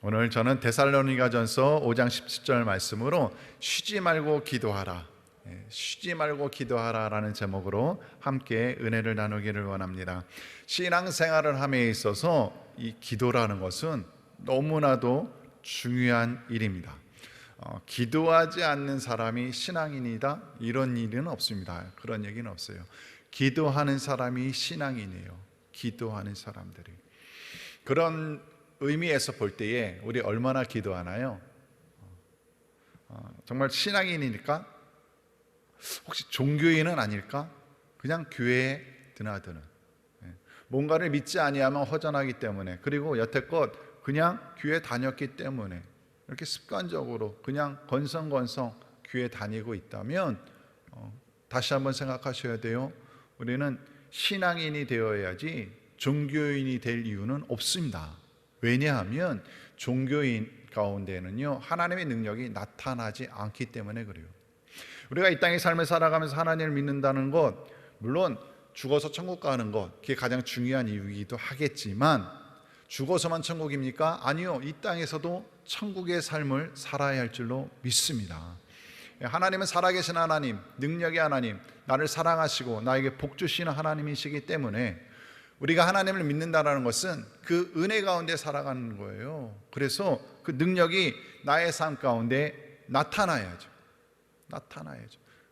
오늘 저는 데살로니가전서 5장 17절 말씀으로 쉬지 말고 기도하라, 쉬지 말고 기도하라라는 제목으로 함께 은혜를 나누기를 원합니다. 신앙생활을 함에 있어서 이 기도라는 것은 너무나도 중요한 일입니다. 기도하지 않는 사람이 신앙인이다, 이런 일은 없습니다. 그런 얘기는 없어요. 기도하는 사람이 신앙인이에요. 기도하는 사람들이. 그런 의미에서 볼 때에 우리 얼마나 기도하나요? 정말 신앙인이니까? 혹시 종교인은 아닐까? 그냥 교회에 드나드는, 뭔가를 믿지 아니하면 허전하기 때문에, 그리고 여태껏 그냥 교회 다녔기 때문에 이렇게 습관적으로 그냥 건성건성 교회 다니고 있다면 다시 한번 생각하셔야 돼요. 우리는 신앙인이 되어야지 종교인이 될 이유는 없습니다. 왜냐하면 종교인 가운데는요, 하나님의 능력이 나타나지 않기 때문에 그래요. 우리가 이 땅의 삶을 살아가면서 하나님을 믿는다는 것, 물론 죽어서 천국 가는 것, 그게 가장 중요한 이유이기도 하겠지만, 죽어서만 천국입니까? 아니요, 이 땅에서도 천국의 삶을 살아야 할 줄로 믿습니다. 하나님은 살아계신 하나님, 능력의 하나님, 나를 사랑하시고 나에게 복 주시는 하나님이시기 때문에 우리가 하나님을 믿는다는 것은 그 은혜 가운데 살아가는 거예요. 그래서 그 능력이 나의 삶 가운데 나타나야죠.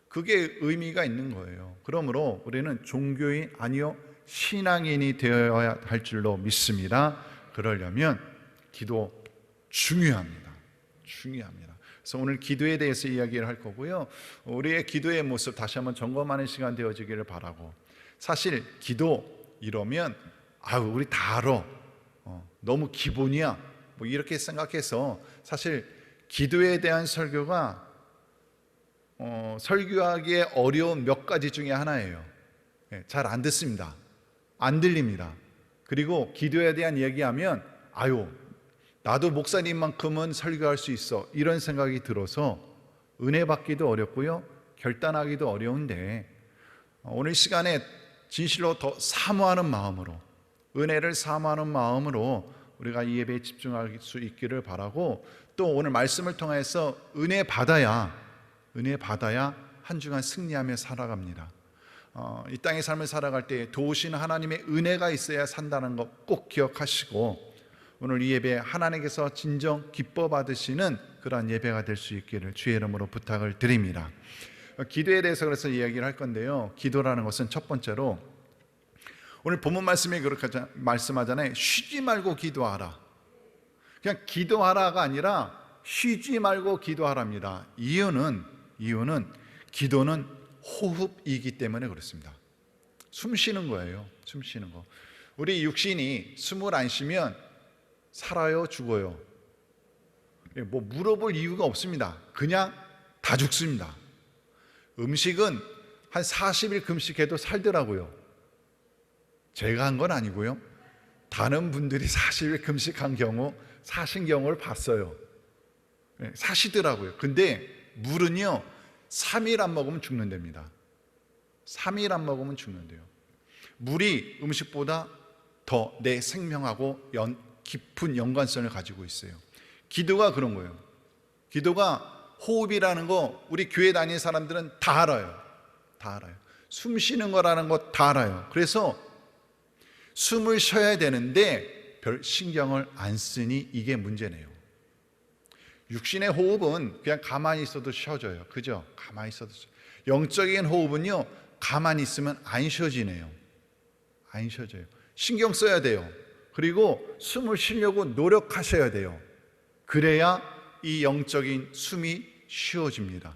그게 의미가 있는 거예요. 그러므로 우리는 종교인 아니요, 신앙인이 되어야 할 줄로 믿습니다. 그러려면 기도 중요합니다. 그래서 오늘 기도에 대해서 이야기를 할 거고요, 우리의 기도의 모습 다시 한번 점검하는 시간 되어지기를 바라고, 사실 기도 이러면 우리 다 알아, 너무 기본이야, 뭐 이렇게 생각해서 사실 기도에 대한 설교가 설교하기에 어려운 몇 가지 중에 하나예요. 잘 안 듣습니다. 안 들립니다. 그리고 기도에 대한 얘기하면 나도 목사님만큼은 설교할 수 있어, 이런 생각이 들어서 은혜 받기도 어렵고요, 결단하기도 어려운데, 오늘 시간에 진실로 더 사모하는 마음으로, 은혜를 사모하는 마음으로 우리가 이 예배에 집중할 수 있기를 바라고, 또 오늘 말씀을 통해서 은혜 받아야 한 주간 승리하며 살아갑니다. 이 땅의 삶을 살아갈 때 도우시는 하나님의 은혜가 있어야 산다는 것 꼭 기억하시고, 오늘 이 예배 하나님께서 진정 기뻐 받으시는 그러한 예배가 될 수 있기를 주의 이름으로 부탁을 드립니다. 기도에 대해서 그래서 이야기를 할 건데요, 기도라는 것은 첫 번째로 오늘 본문 말씀에 그렇게 말씀하잖아요. 쉬지 말고 기도하라. 그냥 기도하라가 아니라 쉬지 말고 기도하랍니다. 이유는 기도는 호흡이기 때문에 그렇습니다. 숨 쉬는 거예요. 숨 쉬는 거. 우리 육신이 숨을 안 쉬면 살아요, 죽어요? 뭐 물어볼 이유가 없습니다. 그냥 다 죽습니다. 음식은 한 40일 금식해도 살더라고요. 제가 한 건 아니고요, 다른 분들이 40일 금식한 경우, 사신 경우를 봤어요. 사시더라고요. 근데 물은요 3일 안 먹으면 죽는답니다. 3일 안 먹으면 죽는데요. 물이 음식보다 더 내 생명하고 깊은 연관성을 가지고 있어요. 기도가 그런 거예요. 기도가 호흡이라는 거 우리 교회 다니는 사람들은 다 알아요. 숨 쉬는 거라는 거 다 알아요. 그래서 숨을 쉬어야 되는데 별 신경을 안 쓰니 이게 문제네요. 육신의 호흡은 그냥 가만히 있어도 쉬어져요. 그죠? 가만히 있어도. 영적인 호흡은요, 가만히 있으면 안 쉬어지네요. 안 쉬어져요. 신경 써야 돼요. 그리고 숨을 쉬려고 노력하셔야 돼요. 그래야 이 영적인 숨이 쉬어집니다.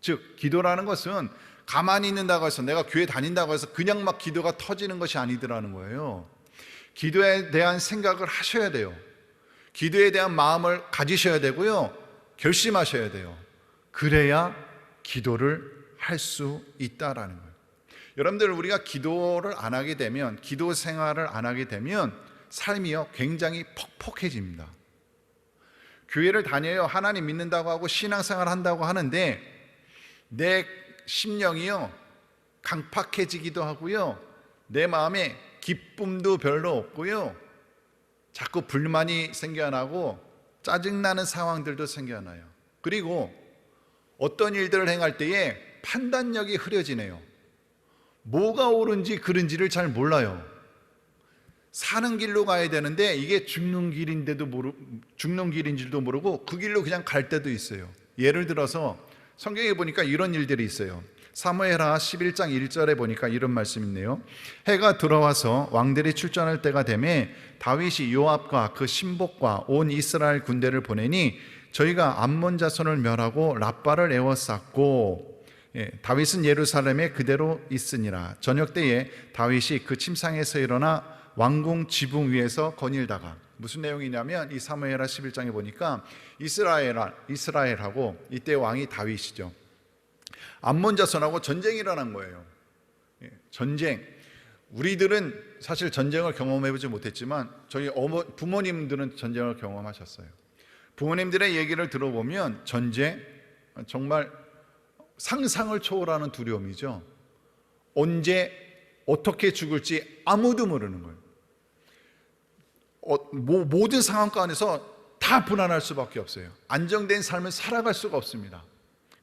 즉 기도라는 것은 가만히 있는다고 해서, 내가 교회 다닌다고 해서 그냥 막 기도가 터지는 것이 아니더라는 거예요. 기도에 대한 생각을 하셔야 돼요. 기도에 대한 마음을 가지셔야 되고요, 결심하셔야 돼요. 그래야 기도를 할 수 있다라는 거예요. 여러분들, 우리가 기도를 안 하게 되면, 기도 생활을 안 하게 되면 삶이요 굉장히 퍽퍽해집니다. 교회를 다녀요, 하나님 믿는다고 하고 신앙생활 한다고 하는데 내 심령이요 강팍해지기도 하고요, 내 마음에 기쁨도 별로 없고요, 자꾸 불만이 생겨나고 짜증나는 상황들도 생겨나요. 그리고 어떤 일들을 행할 때에 판단력이 흐려지네요. 뭐가 옳은지 그른지를 잘 몰라요. 사는 길로 가야 되는데 이게 죽는 길인 줄도 모르고 그 길로 그냥 갈 때도 있어요. 예를 들어서 성경에 보니까 이런 일들이 있어요. 사무엘하 11장 1절에 보니까 이런 말씀이 있네요. 해가 들어와서 왕들이 출전할 때가 되매 다윗이 요압과 그 신복과 온 이스라엘 군대를 보내니 저희가 암몬 자손을 멸하고 랍바를 에워쌌고, 다윗은 예루살렘에 그대로 있으니라. 저녁 때에 다윗이 그 침상에서 일어나 왕궁 지붕 위에서 거닐다가, 무슨 내용이냐면 이 사무엘하 11장에 보니까 이스라엘하고 이때 왕이 다윗이죠. 암몬 자손하고 전쟁이 일어난 거예요. 전쟁. 우리들은 사실 전쟁을 경험해보지 못했지만 저희 부모님들은 전쟁을 경험하셨어요. 부모님들의 얘기를 들어보면 전쟁 정말 상상을 초월하는 두려움이죠. 언제 어떻게 죽을지 아무도 모르는 거예요. 모든 상황 가운데서 다 불안할 수밖에 없어요. 안정된 삶을 살아갈 수가 없습니다.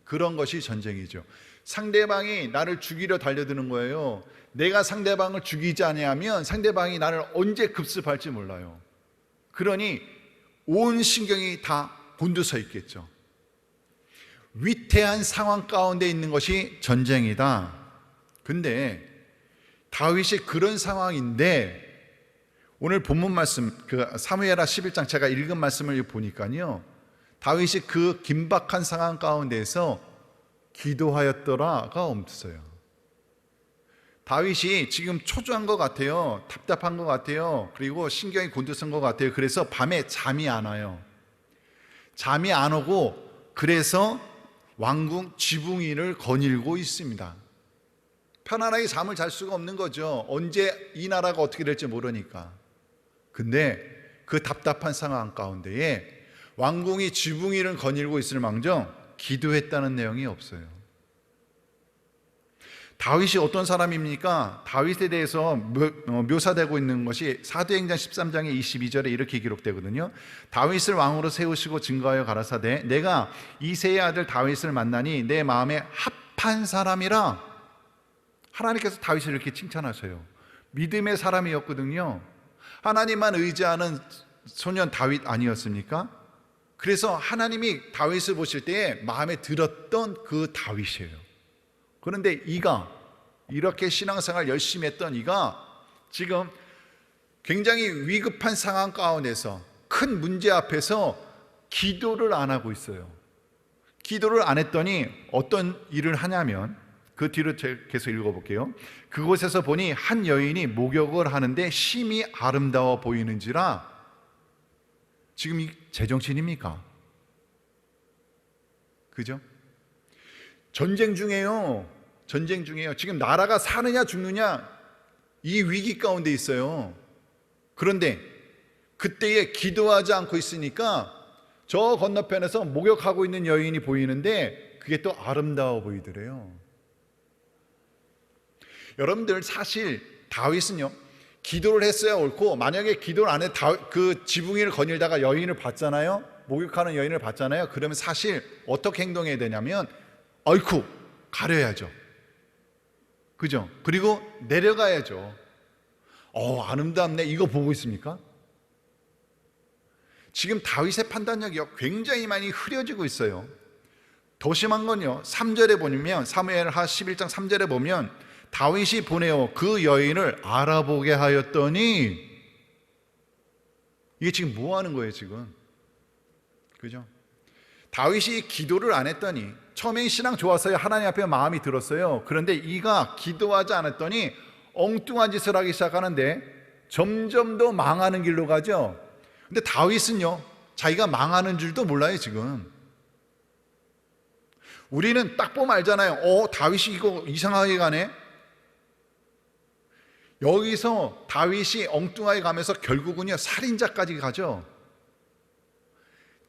그런 것이 전쟁이죠. 상대방이 나를 죽이려 달려드는 거예요. 내가 상대방을 죽이지 아니하면 상대방이 나를 언제 급습할지 몰라요. 그러니 온 신경이 다 곤두서 있겠죠. 위태한 상황 가운데 있는 것이 전쟁이다. 근데 다윗이 그런 상황인데 오늘 본문 말씀 사무엘하 11장 제가 읽은 말씀을 보니까요, 다윗이 그 긴박한 상황 가운데에서 기도하였더라가 없어요. 다윗이 지금 초조한 것 같아요. 답답한 것 같아요. 그리고 신경이 곤두선 것 같아요. 그래서 밤에 잠이 안 와요. 잠이 안 오고 그래서 왕궁 지붕 위를 거닐고 있습니다. 편안하게 잠을 잘 수가 없는 거죠. 언제 이 나라가 어떻게 될지 모르니까. 근데 그 답답한 상황 가운데에 왕궁이 지붕 위를 거닐고 있을 망정 기도했다는 내용이 없어요. 다윗이 어떤 사람입니까? 다윗에 대해서 묘사되고 있는 것이 사도행전 13장의 22절에 이렇게 기록되거든요. 다윗을 왕으로 세우시고 증거하여 가라사대 내가 이새의 아들 다윗을 만나니 내 마음에 합한 사람이라. 하나님께서 다윗을 이렇게 칭찬하셔요. 믿음의 사람이었거든요. 하나님만 의지하는 소년 다윗 아니었습니까? 그래서 하나님이 다윗을 보실 때에 마음에 들었던 그 다윗이에요. 그런데 이가 이렇게 신앙생활 열심히 했던 이가 지금 굉장히 위급한 상황 가운데서 큰 문제 앞에서 기도를 안 하고 있어요. 기도를 안 했더니 어떤 일을 하냐면 그 뒤로 계속 읽어볼게요. 그곳에서 보니 한 여인이 목욕을 하는데 심히 아름다워 보이는지라. 지금 이 제정신입니까? 그죠? 전쟁 중이에요. 전쟁 중이에요. 지금 나라가 사느냐 죽느냐 이 위기 가운데 있어요. 그런데 그때에 기도하지 않고 있으니까 저 건너편에서 목욕하고 있는 여인이 보이는데 그게 또 아름다워 보이더래요. 여러분들 사실 다윗은요 기도를 했어야 옳고, 만약에 기도를 안 해 그 지붕 위를 거닐다가 여인을 봤잖아요. 목욕하는 여인을 봤잖아요. 그러면 사실 어떻게 행동해야 되냐면 아이쿠 가려야죠. 그죠? 그리고 내려가야죠. 아름답네 이거 보고 있습니까? 지금 다윗의 판단력이 굉장히 많이 흐려지고 있어요. 더 심한 건요 3절에 보면 사무엘하 11장 3절에 보면 다윗이 보내어 그 여인을 알아보게 하였더니, 이게 지금 뭐 하는 거예요 지금? 그죠? 다윗이 기도를 안 했더니, 처음엔 신앙 좋았어요. 하나님 앞에 마음이 들었어요. 그런데 이가 기도하지 않았더니 엉뚱한 짓을 하기 시작하는데 점점 더 망하는 길로 가죠. 근데 다윗은요 자기가 망하는 줄도 몰라요 지금. 우리는 딱 보면 알잖아요. 다윗이 이거 이상하게 가네. 여기서 다윗이 엉뚱하게 가면서 결국은요 살인자까지 가죠.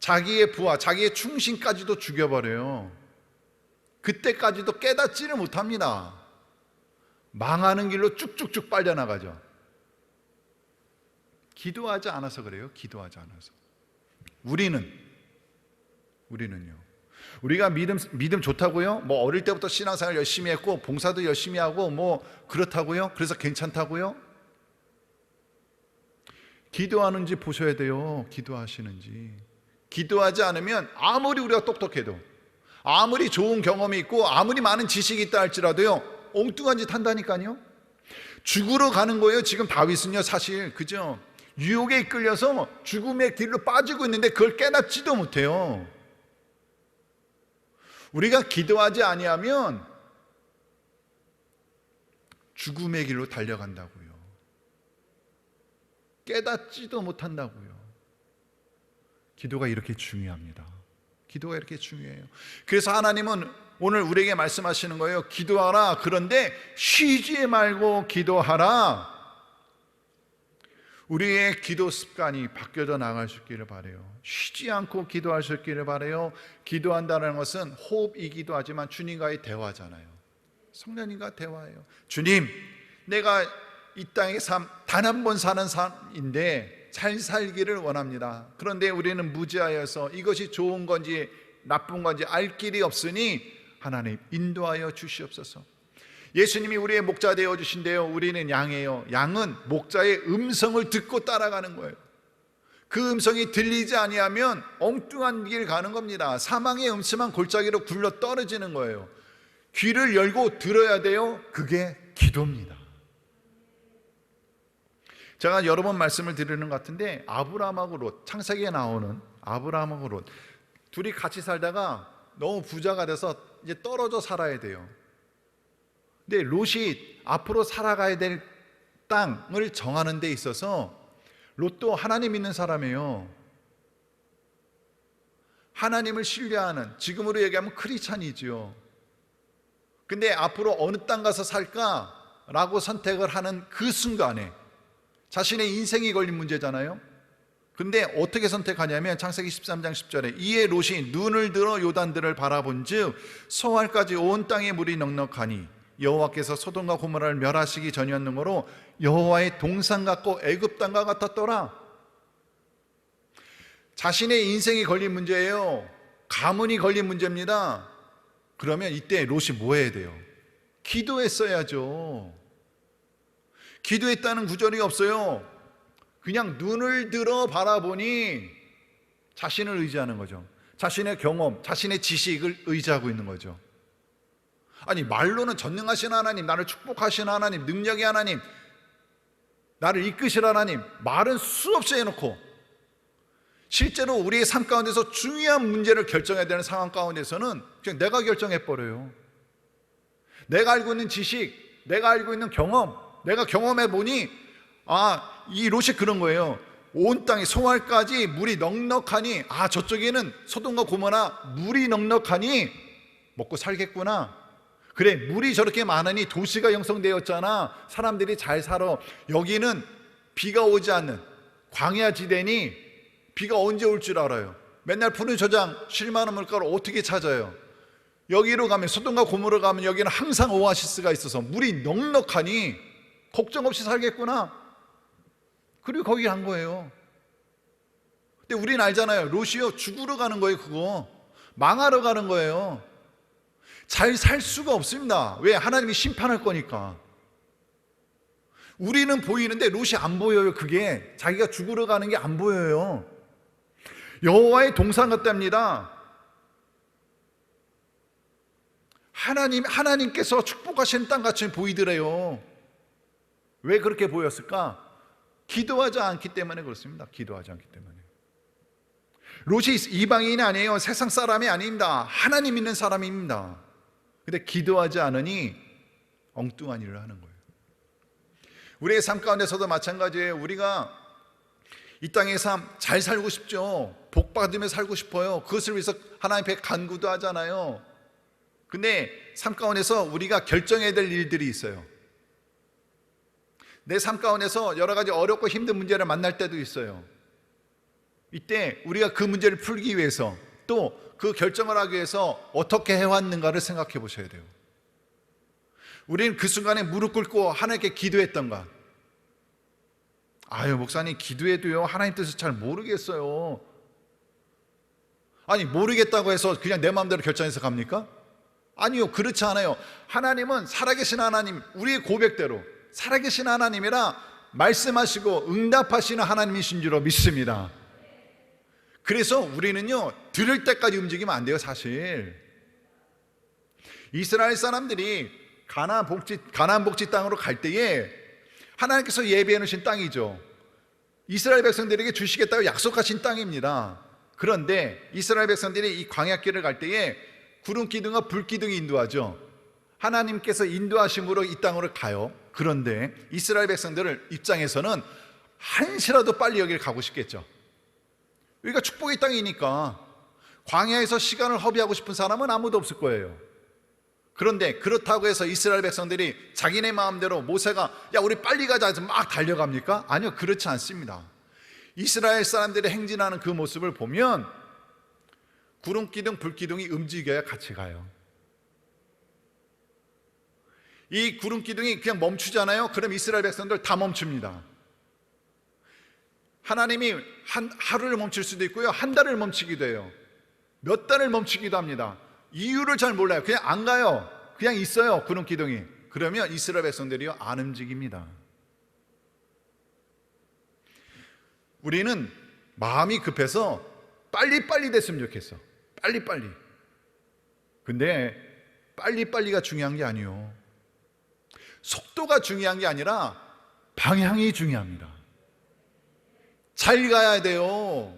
자기의 부하, 자기의 충신까지도 죽여버려요. 그때까지도 깨닫지를 못합니다. 망하는 길로 쭉쭉쭉 빨려나가죠. 기도하지 않아서 그래요. 기도하지 않아서. 우리는요. 우리가 믿음 좋다고요? 뭐 어릴 때부터 신앙생활 열심히 했고 봉사도 열심히 하고 뭐 그렇다고요? 그래서 괜찮다고요? 기도하는지 보셔야 돼요. 기도하시는지. 기도하지 않으면 아무리 우리가 똑똑해도, 아무리 좋은 경험이 있고 아무리 많은 지식이 있다 할지라도요, 엉뚱한 짓 한다니까요. 죽으러 가는 거예요. 지금 다윗은요, 사실 그죠? 유혹에 이끌려서 죽음의 길로 빠지고 있는데 그걸 깨닫지도 못해요. 우리가 기도하지 아니하면 죽음의 길로 달려간다고요. 깨닫지도 못한다고요. 기도가 이렇게 중요합니다. 기도가 이렇게 중요해요. 그래서 하나님은 오늘 우리에게 말씀하시는 거예요. 기도하라. 그런데 쉬지 말고 기도하라. 우리의 기도 습관이 바뀌어져 나갈 수 있기를 바라요. 쉬지 않고 기도할 수 있기를 바라요. 기도한다는 것은 호흡이기도 하지만 주님과의 대화잖아요. 성령님과 대화예요. 주님, 내가 이 땅의 삶 단 한 번 사는 삶인데 잘 살기를 원합니다. 그런데 우리는 무지하여서 이것이 좋은 건지 나쁜 건지 알 길이 없으니 하나님 인도하여 주시옵소서. 예수님이 우리의 목자 되어 주신대요. 우리는 양이에요. 양은 목자의 음성을 듣고 따라가는 거예요. 그 음성이 들리지 아니하면 엉뚱한 길 가는 겁니다. 사망의 음침한 골짜기로 굴러 떨어지는 거예요. 귀를 열고 들어야 돼요. 그게 기도입니다. 제가 여러 번 말씀을 드리는 것 같은데, 아브라함하고 롯, 창세기에 나오는 아브라함하고 롯, 둘이 같이 살다가 너무 부자가 돼서 이제 떨어져 살아야 돼요. 근데 롯이 앞으로 살아가야 될 땅을 정하는 데 있어서 롯도 하나님 믿는 사람이에요. 하나님을 신뢰하는, 지금으로 얘기하면 크리스찬이지요. 근데 앞으로 어느 땅 가서 살까라고 선택을 하는 그 순간에 자신의 인생이 걸린 문제잖아요. 근데 어떻게 선택하냐면 창세기 13장 10절에 이에 롯이 눈을 들어 요단들을 바라본즉 소알까지 온 땅에 물이 넉넉하니 여호와께서 소돔과 고모라를 멸하시기 전이었는고로 여호와의 동산 같고 애굽 땅과 같았더라. 자신의 인생이 걸린 문제예요. 가문이 걸린 문제입니다. 그러면 이때 롯이 뭐 해야 돼요? 기도했어야죠. 기도했다는 구절이 없어요. 그냥 눈을 들어 바라보니 자신을 의지하는 거죠. 자신의 경험, 자신의 지식을 의지하고 있는 거죠. 아니, 말로는 전능하신 하나님, 나를 축복하신 하나님, 능력의 하나님, 나를 이끄실 하나님, 말은 수없이 해놓고 실제로 우리의 삶 가운데서 중요한 문제를 결정해야 되는 상황 가운데서는 그냥 내가 결정해버려요. 내가 알고 있는 지식, 내가 알고 있는 경험, 내가 경험해 보니 이 롯이 그런 거예요. 온 땅에 소알까지 물이 넉넉하니 저쪽에는 소돔과 고모라 물이 넉넉하니 먹고 살겠구나. 그래, 물이 저렇게 많으니 도시가 형성되었잖아. 사람들이 잘 살아. 여기는 비가 오지 않는 광야 지대니 비가 언제 올 줄 알아요. 맨날 푸른 저장 쉴만한 물가를 어떻게 찾아요. 여기로 가면, 소돔과 고모라 가면 여기는 항상 오아시스가 있어서 물이 넉넉하니 걱정 없이 살겠구나. 그리고 거기 간 거예요. 근데 우리는 알잖아요. 롯이요, 죽으러 가는 거예요. 그거 망하러 가는 거예요. 잘 살 수가 없습니다. 왜? 하나님이 심판할 거니까. 우리는 보이는데 롯이 안 보여요. 그게 자기가 죽으러 가는 게 안 보여요. 여호와의 동산 같답니다. 하나님께서 축복하시는 땅 같이 보이더래요. 왜 그렇게 보였을까? 기도하지 않기 때문에 그렇습니다. 기도하지 않기 때문에. 롯이 이방인이 아니에요. 세상 사람이 아닙니다. 하나님 믿는 사람입니다. 근데 기도하지 않으니 엉뚱한 일을 하는 거예요. 우리의 삶 가운데서도 마찬가지예요. 우리가 이 땅의 삶 잘 살고 싶죠. 복 받으며 살고 싶어요. 그것을 위해서 하나님 앞에 간구도 하잖아요. 근데 삶 가운데서 우리가 결정해야 될 일들이 있어요. 내 삶 가운데서 여러 가지 어렵고 힘든 문제를 만날 때도 있어요. 이때 우리가 그 문제를 풀기 위해서 또 그 결정을 하기 위해서 어떻게 해왔는가를 생각해 보셔야 돼요. 우리는 그 순간에 무릎 꿇고 하나님께 기도했던가? 목사님 기도해도요 하나님 뜻을 잘 모르겠어요. 아니, 모르겠다고 해서 그냥 내 마음대로 결정해서 갑니까? 아니요, 그렇지 않아요. 하나님은 살아계신 하나님, 우리의 고백대로 살아계신 하나님이라 말씀하시고 응답하시는 하나님이신 줄로 믿습니다. 그래서 우리는요, 들을 때까지 움직이면 안 돼요. 사실 이스라엘 사람들이 가나안 복지 땅으로 갈 때에 하나님께서 예비해 놓으신 땅이죠. 이스라엘 백성들에게 주시겠다고 약속하신 땅입니다. 그런데 이스라엘 백성들이 이 광야길을 갈 때에 구름 기둥과 불 기둥이 인도하죠. 하나님께서 인도하심으로 이 땅으로 가요. 그런데 이스라엘 백성들 입장에서는 한시라도 빨리 여기를 가고 싶겠죠. 여기가 축복의 땅이니까 광야에서 시간을 허비하고 싶은 사람은 아무도 없을 거예요. 그런데 그렇다고 해서 이스라엘 백성들이 자기네 마음대로 모세가 야 우리 빨리 가자 해서 막 달려갑니까? 아니요, 그렇지 않습니다. 이스라엘 사람들이 행진하는 그 모습을 보면 구름 기둥, 불 기둥이 움직여야 같이 가요. 이 구름 기둥이 그냥 멈추잖아요. 그럼 이스라엘 백성들 다 멈춥니다. 하나님이 하루를 멈출 수도 있고요, 한 달을 멈추기도 해요. 몇 달을 멈추기도 합니다. 이유를 잘 몰라요. 그냥 안 가요. 그냥 있어요, 구름 기둥이. 그러면 이스라엘 백성들이요 안 움직입니다. 우리는 마음이 급해서 빨리빨리 됐으면 좋겠어. 빨리빨리. 근데 빨리빨리가 중요한 게 아니에요. 속도가 중요한 게 아니라 방향이 중요합니다. 잘 가야 돼요.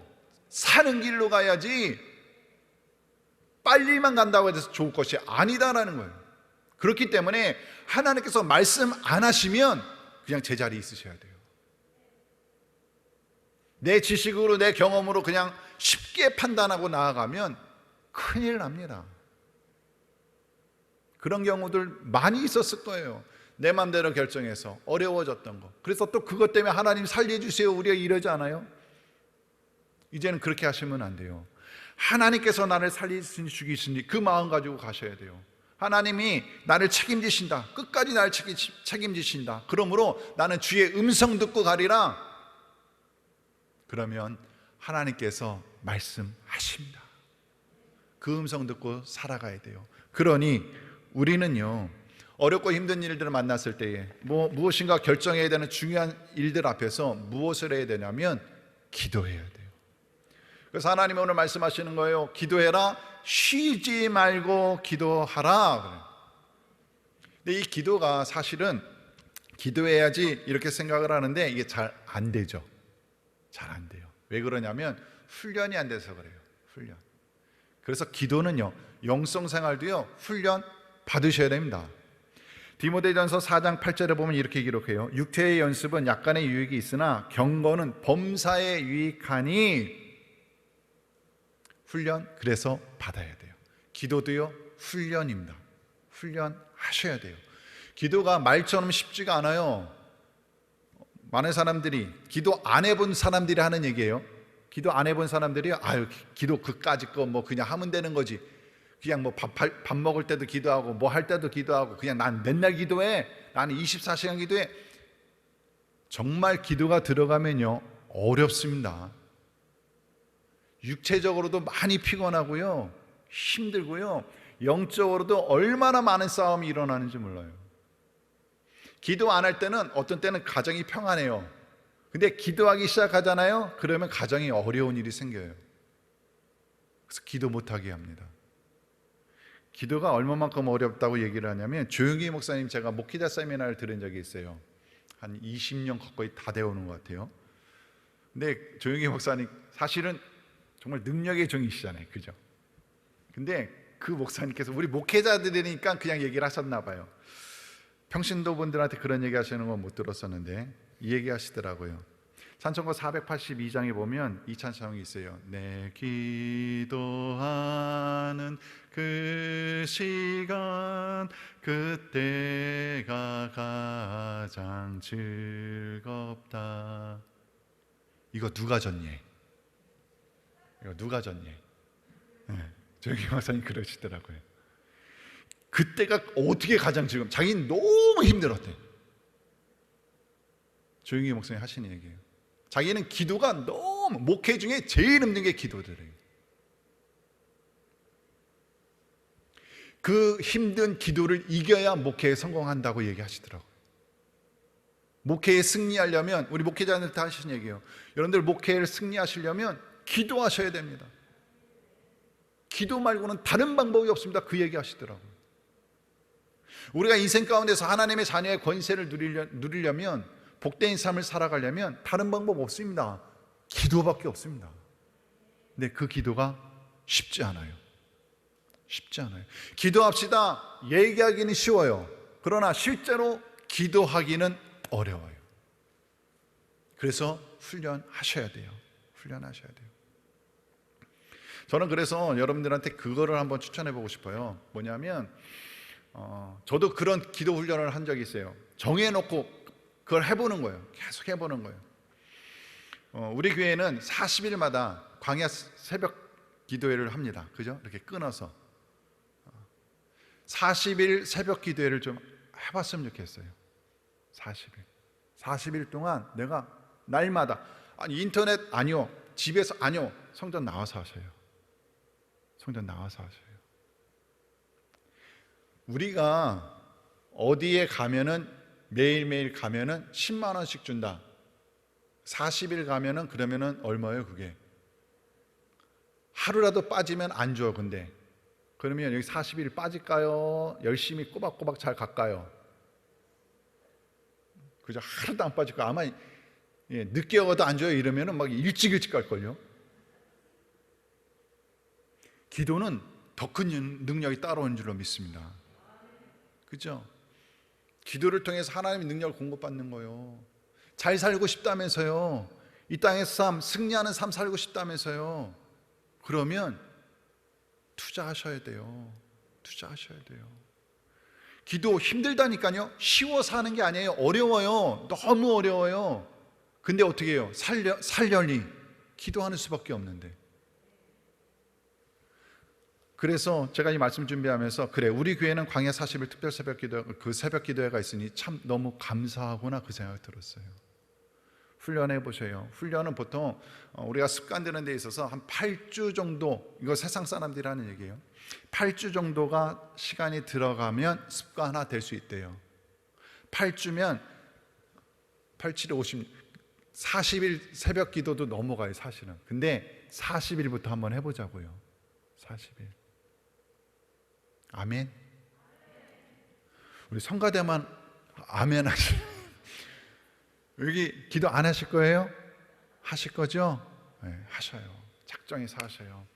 사는 길로 가야지 빨리만 간다고 해서 좋을 것이 아니다라는 거예요. 그렇기 때문에 하나님께서 말씀 안 하시면 그냥 제자리에 있으셔야 돼요. 내 지식으로 내 경험으로 그냥 쉽게 판단하고 나아가면 큰일 납니다. 그런 경우들 많이 있었을 거예요. 내 맘대로 결정해서 어려워졌던 거. 그래서 또 그것 때문에 하나님 살려주세요 우리가 이러지 않아요? 이제는 그렇게 하시면 안 돼요. 하나님께서 나를 살리시니 죽이시니 그 마음 가지고 가셔야 돼요. 하나님이 나를 책임지신다. 끝까지 나를 책임지신다. 그러므로 나는 주의 음성 듣고 가리라. 그러면 하나님께서 말씀하십니다. 그 음성 듣고 살아가야 돼요. 그러니 우리는요, 어렵고 힘든 일들을 만났을 때에 무엇인가 결정해야 되는 중요한 일들 앞에서 무엇을 해야 되냐면 기도해야 돼요. 그래서 하나님이 오늘 말씀하시는 거예요. 기도해라. 쉬지 말고 기도하라. 근데 이 기도가 사실은 기도해야지 이렇게 생각을 하는데 이게 잘 안 되죠. 잘 안 돼요. 왜 그러냐면 훈련이 안 돼서 그래요. 훈련. 그래서 기도는요, 영성 생활도요, 훈련 받으셔야 됩니다. 디모데전서 4장 8절에 보면 이렇게 기록해요. 육체의 연습은 약간의 유익이 있으나 경건은 범사에 유익하니 훈련 그래서 받아야 돼요. 기도도요 훈련입니다. 훈련하셔야 돼요. 기도가 말처럼 쉽지가 않아요. 많은 사람들이 기도 안 해본 사람들이 하는 얘기예요. 기도 안 해본 사람들이 아유 기도 그까짓 거 뭐 그냥 하면 되는 거지. 그냥 뭐 밥 먹을 때도 기도하고 뭐 할 때도 기도하고 그냥 난 맨날 기도해. 나는 24시간 기도해. 정말 기도가 들어가면요 어렵습니다. 육체적으로도 많이 피곤하고요, 힘들고요, 영적으로도 얼마나 많은 싸움이 일어나는지 몰라요. 기도 안 할 때는 어떤 때는 가정이 평안해요. 근데 기도하기 시작하잖아요. 그러면 가정이 어려운 일이 생겨요. 그래서 기도 못하게 합니다. 기도가 얼마만큼 어렵다고 얘기를 하냐면 조용기 목사님 제가 목회자 세미나를 들은 적이 있어요. 한 20년 가까이 다 되어오는 것 같아요. 근데 조용기 목사님 사실은 정말 능력의 종이시잖아요. 그죠? 근데 그 목사님께서 우리 목회자들이니까 그냥 얘기를 하셨나 봐요. 평신도 분들한테 그런 얘기 하시는 건 못 들었었는데 이 얘기 하시더라고요. 찬송가 482장에 보면 이 찬송이 있어요. 내 기도하는 그 시간 그때가 가장 즐겁다. 이거 누가 졌니? 이거 누가 졌니? 네, 조용기 목사님 그러시더라고요. 그때가 어떻게 가장 즐거워? 자기는 너무 힘들었대. 조용기 목사님 하시는 얘기예요. 자기는 기도가 너무 목회 중에 제일 힘든 게 기도들이에요. 그 힘든 기도를 이겨야 목회에 성공한다고 얘기하시더라고요. 목회에 승리하려면, 우리 목회자들한테 하시는 얘기예요. 여러분들 목회를 승리하시려면 기도하셔야 됩니다. 기도 말고는 다른 방법이 없습니다. 그 얘기 하시더라고요. 우리가 인생 가운데서 하나님의 자녀의 권세를 누리려면, 복된 삶을 살아가려면 다른 방법 없습니다. 기도밖에 없습니다. 근데 그 기도가 쉽지 않아요. 쉽지 않아요. 기도합시다. 얘기하기는 쉬워요. 그러나 실제로 기도하기는 어려워요. 그래서 훈련하셔야 돼요. 훈련하셔야 돼요. 저는 그래서 여러분들한테 그거를 한번 추천해 보고 싶어요. 뭐냐면 저도 그런 기도 훈련을 한 적이 있어요. 정해놓고 그걸 해보는 거예요. 계속 해보는 거예요. 우리 교회는 40일마다 광야 새벽 기도회를 합니다. 그죠? 이렇게 끊어서 40일 새벽 기도회를 좀 해봤으면 좋겠어요. 40일 동안 내가 날마다, 아니 인터넷 아니요, 집에서 아니요, 성전 나와서 하셔요. 성전 나와서 하셔요. 우리가 어디에 가면은 매일매일 가면은 10만 원씩 준다. 40일 가면은 그러면은 얼마예요 그게? 하루라도 빠지면 안 줘. 근데 그러면 여기 40일 빠질까요? 열심히 꼬박꼬박 잘 갈까요? 그죠? 하루도 안 빠질 거. 아마 늦게 와도 안 줘요 이러면은 막 일찍 갈걸요. 기도는 더 큰 능력이 따라오는 줄로 믿습니다. 그죠? 기도를 통해서 하나님의 능력을 공급받는 거예요. 잘 살고 싶다면서요. 이 땅의 삶, 승리하는 삶 살고 싶다면서요. 그러면 투자하셔야 돼요. 투자하셔야 돼요. 기도 힘들다니까요. 쉬워서 하는 게 아니에요. 어려워요. 너무 어려워요. 근데 어떻게 해요? 살려니 기도하는 수밖에 없는데. 그래서 제가 이 말씀 준비하면서 그래, 우리 교회는 광야 40일 특별 새벽 기도, 그 새벽 기도회가 있으니 참 너무 감사하구나 그 생각이 들었어요. 훈련해 보셔요. 훈련은 보통 우리가 습관되는 데 있어서 한 8주 정도, 이거 세상 사람들이 하는 얘기예요. 8주 정도가 시간이 들어가면 습관화 될 수 있대요. 8주면 87, 50, 40일 새벽 기도도 넘어가요 사실은. 근데 40일부터 한번 해보자고요. 40일. 아멘. 우리 성가대만 아멘 하시. 여기 기도 안 하실 거예요? 하실 거죠? 네, 하셔요. 작정해서 하셔요.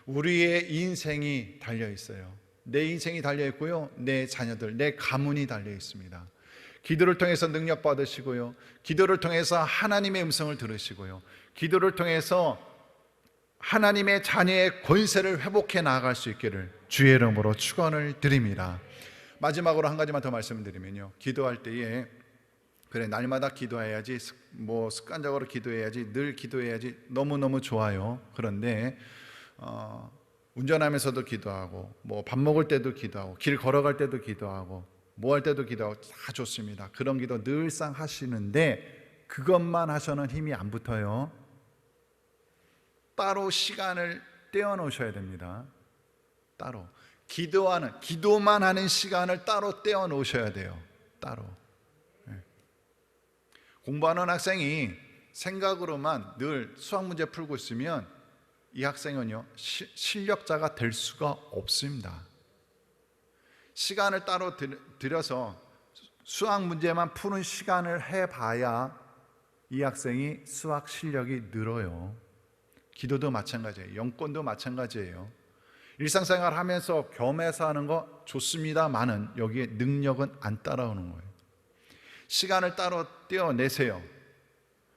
우리의 인생이 달려 있어요. 내 인생이 달려 있고요. 내 자녀들, 내 가문이 달려 있습니다. 기도를 통해서 능력 받으시고요. 기도를 통해서 하나님의 음성을 들으시고요. 기도를 통해서 하나님의 자녀의 권세를 회복해 나아갈 수 있기를 주의 이름으로 축원을 드립니다. 마지막으로 한 가지만 더 말씀드리면요. 기도할 때에 그래 날마다 기도해야지, 뭐 습관적으로 기도해야지, 늘 기도해야지, 너무너무 좋아요. 그런데 운전하면서도 기도하고, 뭐 밥 먹을 때도 기도하고, 길 걸어갈 때도 기도하고, 뭐 할 때도 기도하고 다 좋습니다. 그런 기도 늘상 하시는데 그것만 하셔는 힘이 안 붙어요. 따로 시간을 떼어 놓으셔야 됩니다. 따로 기도만 하는 시간을 따로 떼어 놓으셔야 돼요. 따로. 공부하는 학생이 생각으로만 늘 수학 문제 풀고 있으면 이 학생은요 실력자가 될 수가 없습니다. 시간을 따로 들여서 수학 문제만 푸는 시간을 해봐야 이 학생이 수학 실력이 늘어요. 기도도 마찬가지예요. 영권도 마찬가지예요. 일상생활 하면서 겸해서 하는 거 좋습니다만은 여기에 능력은 안 따라오는 거예요. 시간을 따로 떼어내세요.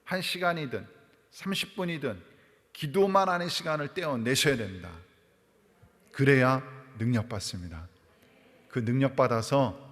1시간이든 30분이든 기도만 하는 시간을 떼어내셔야 됩니다. 그래야 능력 받습니다. 그 능력 받아서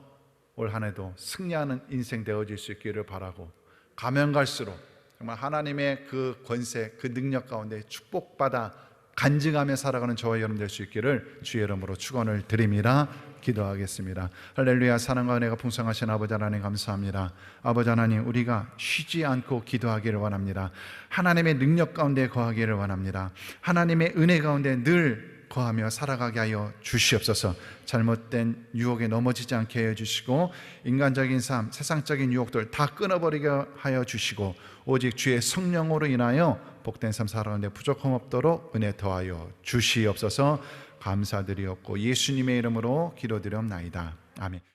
올 한 해도 승리하는 인생 되어질 수 있기를 바라고, 가면 갈수록 정말 하나님의 그 권세, 그 능력 가운데 축복받아 간증하며 살아가는 저와 여러분 될 수 있기를 주의 이름으로 축원을 드립니다. 기도하겠습니다. 할렐루야. 사랑과 은혜가 풍성하신 아버지 하나님 감사합니다. 아버지 하나님, 우리가 쉬지 않고 기도하기를 원합니다. 하나님의 능력 가운데 거하기를 원합니다. 하나님의 은혜 가운데 늘 거하며 살아가게 하여 주시옵소서. 잘못된 유혹에 넘어지지 않게 하여 주시고 인간적인 삶, 세상적인 유혹들 다 끊어버리게 하여 주시고 오직 주의 성령으로 인하여 복된 삶 살아가는데 부족함 없도록 은혜 더하여 주시옵소서. 감사드리옵고 예수님의 이름으로 기도드리옵나이다. 아멘.